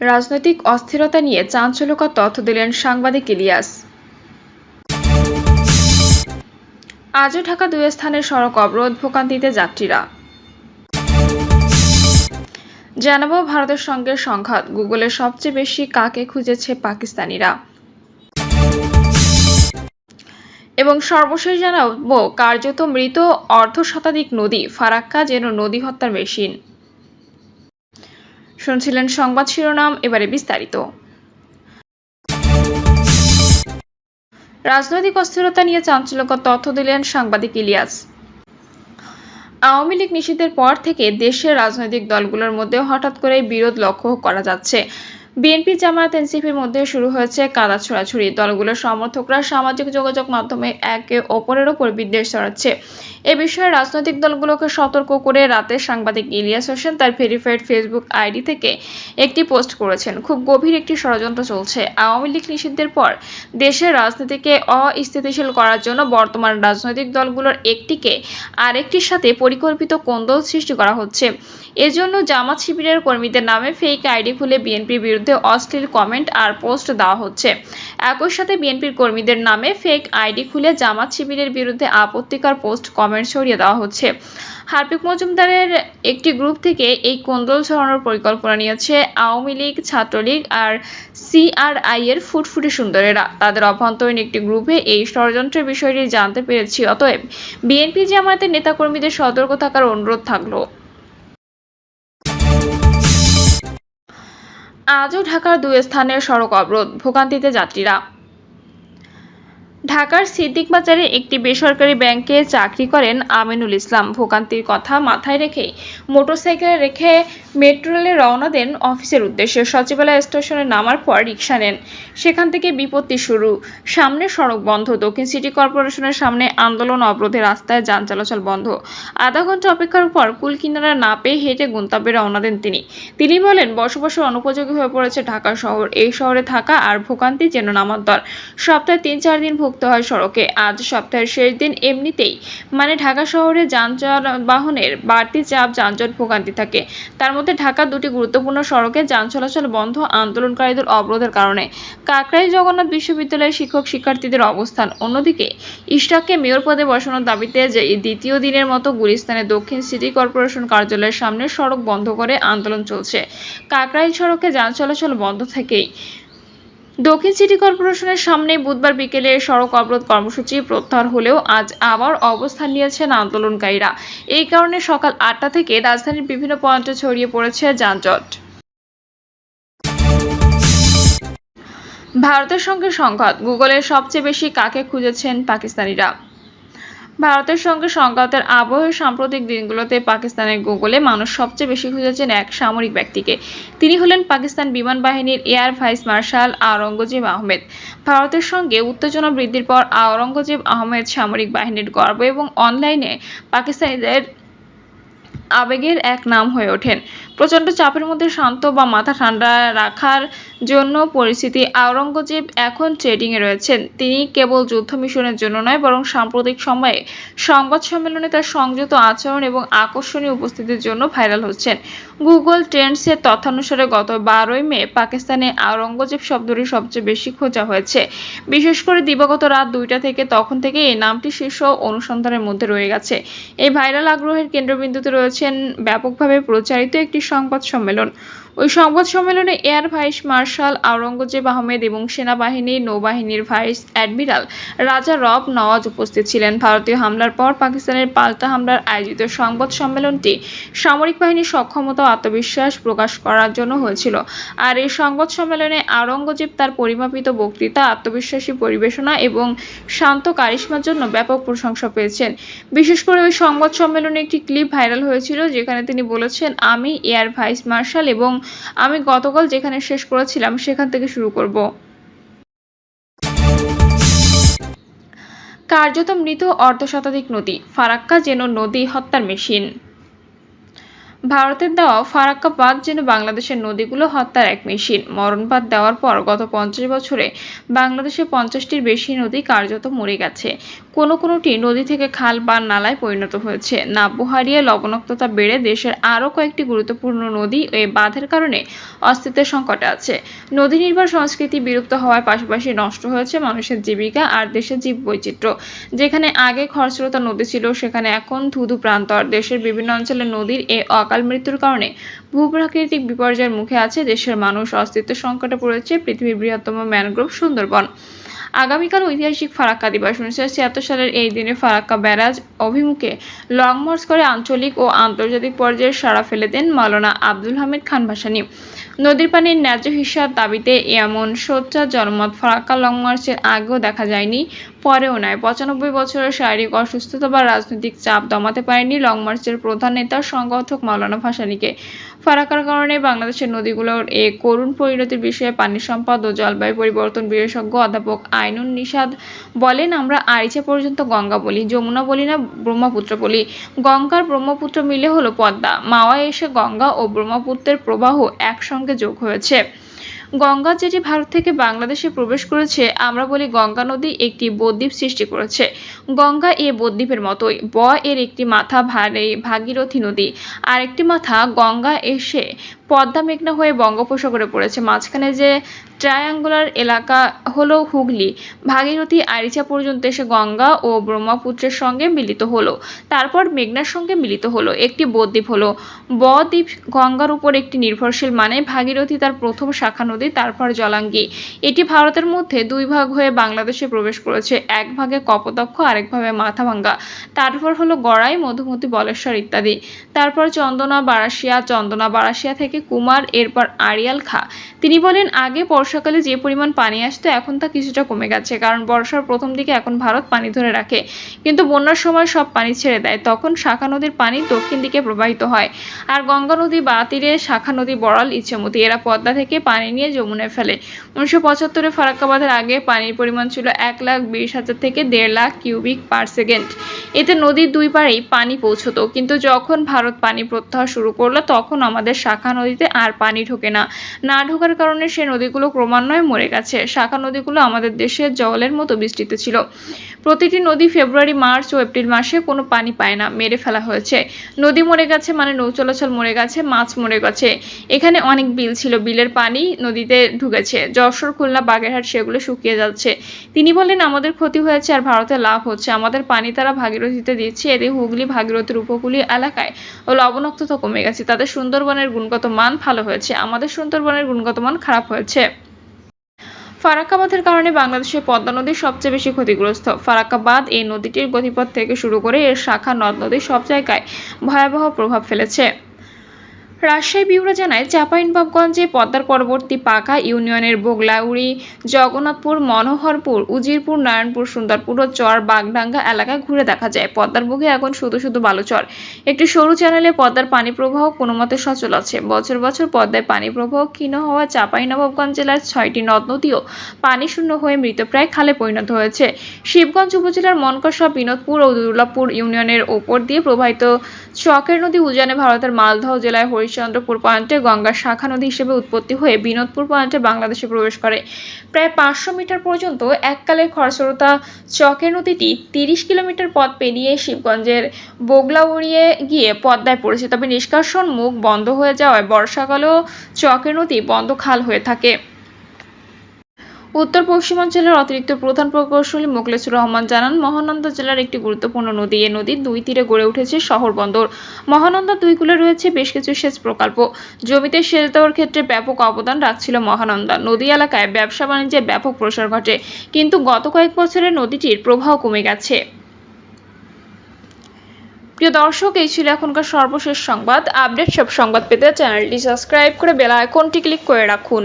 রাজনৈতিক অস্থিরতা নিয়ে চাঞ্চল্যকর তথ্য দিলেন সাংবাদিক ইলিয়াস। আজও ঢাকা দুই স্থানের সড়ক অবরোধ, ভোগান্তিতে যাত্রীরা। জানাবো ভারতের সঙ্গে সংঘাত, গুগলে সবচেয়ে বেশি কাকে খুঁজেছে পাকিস্তানিরা। এবং সর্বশেষ জানাবো কার্যত মৃত অর্ধশতাধিক নদী, ফারাক্কা যেন নদী হত্যার মেশিন। শুনছিলেন সংবাদ শিরোনাম, এবারে বিস্তারিত। রাজনৈতিক অস্থিরতা নিয়ে চাঞ্চল্যকর তথ্য দিলেন সাংবাদিক ইলিয়াস। আওয়ামী লীগ নিষিদ্ধের পর থেকে দেশের রাজনৈতিক দলগুলোর মধ্যে হঠাৎ করে বিরোধ লক্ষ্য করা যাচ্ছে। বিএনপি, জামায়াত, এনসিপির মধ্যে শুরু হয়েছে কাদা ছোড়াছুড়ি। দলগুলোর সমর্থকরা সামাজিক যোগাযোগ মাধ্যমে একে অপরের ওপর বিদ্বেষ ছড়াচ্ছে। এ বিষয়ে রাজনৈতিক দলগুলোকে সতর্ক করে রাতে সাংবাদিক ইলিয়াস হোসেন তার ভেরিফাইড ফেসবুক আইডি থেকে একটি পোস্ট করেছেন। খুব গভীর একটি ষড়যন্ত্র চলছে। আওয়ামী লীগ নিষিদ্ধের পর দেশের রাজনীতিকে অস্থিতিশীল করার জন্য বর্তমান রাজনৈতিক দলগুলোর একটিকে আরেকটির সাথে পরিকল্পিত কোন্দল সৃষ্টি করা হচ্ছে। এজন্য জামাত শিবিরের কর্মীদের নামে ফেক আইডি খুলে বিএনপির বিরুদ্ধে অশ্লীল কমেন্ট আর পোস্ট দেওয়া হচ্ছে। একই সাথে বিএনপির কর্মীদের নামে ফেক আইডি খুলে জামাত শিবিরের বিরুদ্ধে আপত্তিকর পোস্ট কমেন্ট ছড়িয়ে দেওয়া হচ্ছে। হার্পিক মজুমদারের একটি গ্রুপ থেকে এই কোন্দল ছড়ানোর পরিকল্পনা নিয়েছে আওয়ামী লীগ, ছাত্রলীগ আর সিআরআই এর ফুটফুটে সুন্দরেরা। তাদের অভ্যন্তরীণ একটি গ্রুপে এই ষড়যন্ত্রের বিষয়টি জানতে পেরেছি। অতএব বিএনপি, জামায়াতের নেতাকর্মীদের সতর্ক থাকার অনুরোধ থাকলো। আজও ঢাকার দুই স্থানের সড়ক অবরোধ, ভোগান্তিতে যাত্রীরা। ঢাকার সিদ্দিক বাজারে একটি বেসরকারি ব্যাংকে চাকরি করেন আমিনুল ইসলাম। ভোগান্তির কথা মাথায় রেখে মোটরসাইকেলে রেখে মেট্রো রেলে রওনা দেন অফিসের উদ্দেশ্যে। সচিবালয় স্টেশনে নামার পর রিকশা নেন। সেখান থেকে বিপত্তি শুরু। সামনে সড়ক বন্ধ। দক্ষিণ সিটি কর্পোরেশনের সামনে আন্দোলন, অবরোধে রাস্তায় যান চলাচল বন্ধ। আধা ঘন্টা অপেক্ষার পর কুল কিনারা না পেয়ে হেঁটে গন্তব্যে রওনা দেন তিনি বলেন, বসবাসের অনুপযোগী হয়ে পড়েছে ঢাকা শহর। এই শহরে থাকা আর ভোগান্তি যেন নামান্তর। সপ্তাহে ৩-৪ দিন ভুগতে হয় সড়কে। আজ সপ্তাহের শেষ দিন। এমনিতেই মানে ঢাকা শহরে যানবাহনের বাড়তি চাপ, যানজট, ভোগান্তি থাকে। তার মধ্যে ঢাকার দুটি গুরুত্বপূর্ণ সড়কে যান চলাচল বন্ধ আন্দোলনকারীদের অবরোধের কারণে। কাকরাইল জগন্নাথ বিশ্ববিদ্যালয়ের শিক্ষক-শিক্ষার্থীদের অবস্থান। অন্যদিকে ইশরাককে মেয়র পদে বসানোর দাবিতে দ্বিতীয় দিনের মতো গুলিস্তানে দক্ষিণ সিটি কর্পোরেশন কার্যালয়ের সামনে সড়ক বন্ধ করে আন্দোলন চলছে। কাকরাইল সড়কে যান চলাচল বন্ধ থেকেই দক্ষিণ সিটি কর্পোরেশনের সামনে বুধবার বিকেলে সড়ক অবরোধ কর্মসূচি প্রত্যাহার হলেও আজ আবার অবস্থান নিয়েছেন আন্দোলনকারীরা। এই কারণে সকাল ৮টা থেকে রাজধানীর বিভিন্ন পয়েন্টে ছড়িয়ে পড়েছে যানজট। ভারতের সঙ্গে সংঘাত, গুগলে সবচেয়ে বেশি কাকে খুঁজেছেন পাকিস্তানিরা। ভারতের সঙ্গে সংঘাতের আবহে সাম্প্রতিক দিনগুলোতে পাকিস্তানের গুগলে মানুষ সবচেয়ে বেশি খুঁজেছেন এক সামরিক ব্যক্তিকে। তিনি হলেন পাকিস্তান বিমান বাহিনীর air vice marshal Aurangzeb Ahmed. ভারতের সঙ্গে উত্তেজনা বৃদ্ধির পর আওরঙ্গজেব আহমেদ সামরিক বাহিনীর গর্ব এবং অনলাইনে পাকিস্তানিদের আবেগের এক নাম হয়ে ওঠেন। প্রচণ্ড চাপের মধ্যে শান্ত বা মাথা ঠান্ডা রাখার জন্য পরিস্থিতি আওরঙ্গজেব এখন ট্রেডিংয়ে রয়েছেন। তিনি কেবল যুদ্ধ মিশনের জন্য নয়, বরং সাম্প্রতিক সময়ে সংবাদ সম্মেলনে তার সংযত আচরণ এবং আকর্ষণীয় উপস্থিতির জন্য ভাইরাল হচ্ছেন। গুগল ট্রেন্ডসের তথ্যানুসারে গত 12ই মে পাকিস্তানে আওরঙ্গজেব শব্দটি সবচেয়ে বেশি খোঁজা হয়েছে। বিশেষ করে দিবাগত রাত 2টা থেকে তখন থেকে এই নামটি শীর্ষ অনুসন্ধানের মধ্যে রয়ে গেছে। এই ভাইরাল আগ্রহের কেন্দ্রবিন্দুতে রয়েছেন ব্যাপকভাবে প্রচারিত একটি সংবাদ সম্মেলন। ওই সংবাদ সম্মেলনে air vice marshal Aurangzeb Ahmed এবং সেনাবাহিনী, নৌবাহিনীর ভাইস অ্যাডমিরাল রাজা রব নওয়াজ উপস্থিত ছিলেন। ভারতীয় হামলার পর পাকিস্তানের পাল্টা হামলার আয়োজিত সংবাদ সম্মেলনটি সামরিক বাহিনীর সক্ষমতা ও আত্মবিশ্বাস প্রকাশ করার জন্য হয়েছিল। আর এই সংবাদ সম্মেলনে আওরঙ্গজেব তার পরিমাপিত বক্তৃতা, আত্মবিশ্বাসী পরিবেশনা এবং শান্ত কারিশমার জন্য ব্যাপক প্রশংসা পেয়েছেন। বিশেষ করে ওই সংবাদ সম্মেলনে একটি ক্লিপ ভাইরাল হয়েছিল যেখানে তিনি বলেছেন, আমি এয়ার ভাইস মার্শাল এবং আমি গতকাল যেখানে শেষ করেছিলাম সেখান থেকে শুরু করব। কার্যত মৃত অর্ধশতাধিক নদী, ফারাক্কা যেন নদী হত্যার মেশিন। ভারতের দেওয়া ফারাক্কা বাঁধ যেন বাংলাদেশের নদীগুলো হত্যার এক মেশিন। মরণবাদ দেওয়ার পর গত 50 বছরে বাংলাদেশে 50টির বেশি নদী কার্যত মরে গেছে। কোনোটি নদী থেকে খাল বা নালায় পরিণত হয়েছে। নাব্য হারিয়ে লবণাক্ততা বেড়ে দেশের আরও কয়েকটি গুরুত্বপূর্ণ নদী এই বাঁধের কারণে অস্তিত্বের সংকটে আছে। নদী নির্ভর সংস্কৃতি বিলুপ্ত হওয়ার পাশাপাশি নষ্ট হয়েছে মানুষের জীবিকা আর দেশের জীববৈচিত্র্য। যেখানে আগে খরস্রোতা নদী ছিল সেখানে এখন ধুধু প্রান্তর। দেশের বিভিন্ন অঞ্চলে নদীর এই অকাল মৃত্যুর কারণে ভূপ্রাকৃতিক বিপর্যয়ের মুখে আছে দেশের মানুষ। অস্তিত্ব সংকটে পড়েছে পৃথিবীর বৃহত্তম ম্যানগ্রোভ সুন্দরবন। আগামীকাল ঐতিহাসিক ফারাক্কা দিবস। 1976 সালের এই দিনে ফারাক্কা ব্যারাজ অভিমুখে লং মার্চ করে আঞ্চলিক ও আন্তর্জাতিক পর্যায়ে সাড়া ফেলে দেন মাওলানা আব্দুল হামিদ খান ভাসানী। নদীর পানির ন্যায্য হিস্যার দাবিতে এমন সোচ্চার জনমত ফারাক্কা লং মার্চের আগেও দেখা যায়নি, পরেও নয়। 95 বছরের শারীরিক অসুস্থতা বা রাজনৈতিক চাপ দমাতে পারেনি লং মার্চের প্রধান নেতা সংগঠক মাওলানা ভাসানীকে। ফারাক্কার কারণে বাংলাদেশের নদীগুলোর এই করুণ পরিণতির বিষয়ে পানি সম্পদ ও জলবায়ু পরিবর্তন বিশেষজ্ঞ অধ্যাপক আইনুন নিশাদ বলেন, আমরা আরিচা পর্যন্ত গঙ্গা বলি, যমুনা বলি না, ব্রহ্মপুত্র বলি। গঙ্গার ব্রহ্মপুত্র মিলে হলো পদ্মা। মাওয়ায় এসে গঙ্গা ও ব্রহ্মপুত্রের প্রবাহ একসঙ্গে যোগ হয়েছে। গঙ্গা যেটি ভারত থেকে বাংলাদেশে প্রবেশ করেছে, আমরা বলি গঙ্গা নদী একটি বদ্বীপ সৃষ্টি করেছে। গঙ্গা এ বদ্বীপের মতোই। এর একটি মাথা ভাগীরথী নদী, আর একটি মাথা গঙ্গা এসে পদ্মা মেঘনা হয়ে বঙ্গোপসাগরে পড়েছে। মাঝখানে যে ট্রায়াঙ্গুলার এলাকা হলো হুগলি। ভাগীরথী আরিচা পর্যন্ত এসে গঙ্গা ও ব্রহ্মপুত্রের সঙ্গে মিলিত হলো, তারপর মেঘনার সঙ্গে মিলিত হলো, একটি বদ্বীপ হলো। দ্বীপ গঙ্গার উপর একটি নির্ভরশীল, মানে ভাগীরথী তার প্রথম শাখা নদী, তারপর জলাঙ্গি। এটি ভারতের মধ্যে দুই ভাগ হয়ে বাংলাদেশে প্রবেশ করেছে, এক ভাগে কপোতাক্ষ, আরেক ভাগে মাথাভাঙ্গা, তারপর হলো গড়াই, মধুমতি, বলেশ্বর ইত্যাদি। তারপর চন্দনা বারাসিয়া থেকে কুমার, এরপর আড়িয়াল খা। তিনি বলেন, আগে বর্ষাকালে যে পরিমাণ পানি আসতো এখন তা কিছুটা কমে গেছে, কারণ বর্ষার প্রথম দিকে এখন ভারত পানি ধরে রাখে, কিন্তু বন্যার সময় সব পানি ছেড়ে দেয়, তখন শাখা নদীর পানি দক্ষিণ দিকে প্রবাহিত হয়। আর গঙ্গা নদী বা তীরে শাখা নদী বড়াল, ইচ্ছামতি, এরা পদ্মা থেকে পানি নিয়ে যমুনায় ফেলে। 1975 ফারাক্কা বাঁধের আগে পানির পরিমাণ ছিল 1,20,000 থেকে 1.5 লাখ কিউবিক পার সেকেন্ড। এতে নদীর দুই পাড়েই পানি পৌঁছতো, কিন্তু যখন ভারত পানি প্রত্যাহার শুরু করলো তখন আমাদের শাখা নদীতে আর পানি ঢোকে না ঢোকার কারণে সে নদীগুলো ক্রমান্বয়ে মরে গেছে। শাখা নদীগুলো আমাদের দেশের জলের মতো বিস্তৃত ছিল। প্রতিটি নদী ফেব্রুয়ারি, মার্চ ও এপ্রিল মাসে কোনো পানি পায় না, মেরে ফেলা হয়েছে। নদী মরে গেছে মানে নৌ চলাচল মরে গেছে, মাছ মরে গেছে। এখানে অনেক বিল ছিল, বিলের পানি নদীতে ঢুকেছে। যশোর, খুলনা, বাগেরহাট সেগুলো শুকিয়ে যাচ্ছে। তিনি বলেন, আমাদের ক্ষতি হয়েছে আর ভারতের লাভ হচ্ছে। আমাদের পানি তারা ভাগীরথীতে দিচ্ছে, এতে হুগলি, ভাগীরথীর উপকূলীয় এলাকায় ও লবণাক্ততা কমে গেছে। তাদের সুন্দরবনের গুণগত মান ভালো হয়েছে, আমাদের সুন্দরবনের গুণগত মান খারাপ হয়েছে। ফারাক্কা বাঁধের কারণে বাংলাদেশের পদ্মা নদী সবচেয়ে বেশি ক্ষতিগ্রস্ত। ফারাক্কা বাঁধ এই নদীটির গতিপথ থেকে শুরু করে এর শাখা নদ নদী সব জায়গায় ভয়াবহ প্রভাব ফেলেছে। রাজশাহী ব্যুরো জানায়, চাঁপাইনবাবগঞ্জে পদ্মার পরবর্তী পাকা ইউনিয়নের বোগলাউড়ি, জগন্নাথপুর, মনোহরপুর, উজিরপুর, নারায়ণপুর, সুন্দরপুর ও চর বাগডাঙ্গা এলাকায় ঘুরে দেখা যায় পদ্মার বুকে এখন শুধু বালুচর। একটি সরু চ্যানেলে পদ্মার পানি প্রবাহ কোনোমতে সচল আছে। বছর বছর পদ্মায় পানি প্রবাহ ক্ষীণ হওয়া চাঁপাইনবাবগঞ্জ জেলার 6টি নদ নদীও পানি শূন্য হয়ে মৃতপ্রায় খালে পরিণত হয়েছে। শিবগঞ্জ উপজেলার মনকষা, বিনোদপুর ও দুর্লভপুর ইউনিয়নের ওপর দিয়ে প্রবাহিত চকের নদী উজানে ভারতের মালদহ জেলায় হরিশ্চন্দ্রপুর পয়েন্টে গঙ্গার শাখা নদী হিসেবে উৎপত্তি হয়ে বিনোদপুর পয়েন্টে বাংলাদেশে প্রবেশ করে। প্রায় 500 মিটার পর্যন্ত এককালে খরস্রোতা চকের নদীটি 30 কিলোমিটার পথ পেরিয়ে শিবগঞ্জের বোগলাউড়িয়ে গিয়ে পদ্মায় পড়েছে। তবে নিষ্কাশন মুখ বন্ধ হয়ে যাওয়ায় বর্ষাকালেও চকের নদী বন্ধ খাল হয়ে থাকে। উত্তর পশ্চিমাঞ্চলের অতিরিক্ত প্রধান প্রকৌশলী মোখলেছুর রহমান জানান, মহানন্দা জেলার একটি গুরুত্বপূর্ণ নদী। এ নদীর দুই তীরে গড়ে উঠেছে শহর বন্দর। মহানন্দার দুই কূলে রয়েছে বেশ কিছু সেচ প্রকল্প। জমিতে সেচ দেওয়ার ক্ষেত্রে ব্যাপক অবদান রাখছিল মহানন্দা। নদী এলাকায় ব্যবসা বাণিজ্যের ব্যাপক প্রসার ঘটে, কিন্তু গত কয়েক বছরে নদীটির প্রবাহ কমে গেছে। প্রিয় দর্শক, এই ছিল এখনকার সর্বশেষ সংবাদ। আপডেট সব সংবাদ পেতে চ্যানেলটি সাবস্ক্রাইব করে বেল আইকনটি ক্লিক করে রাখুন।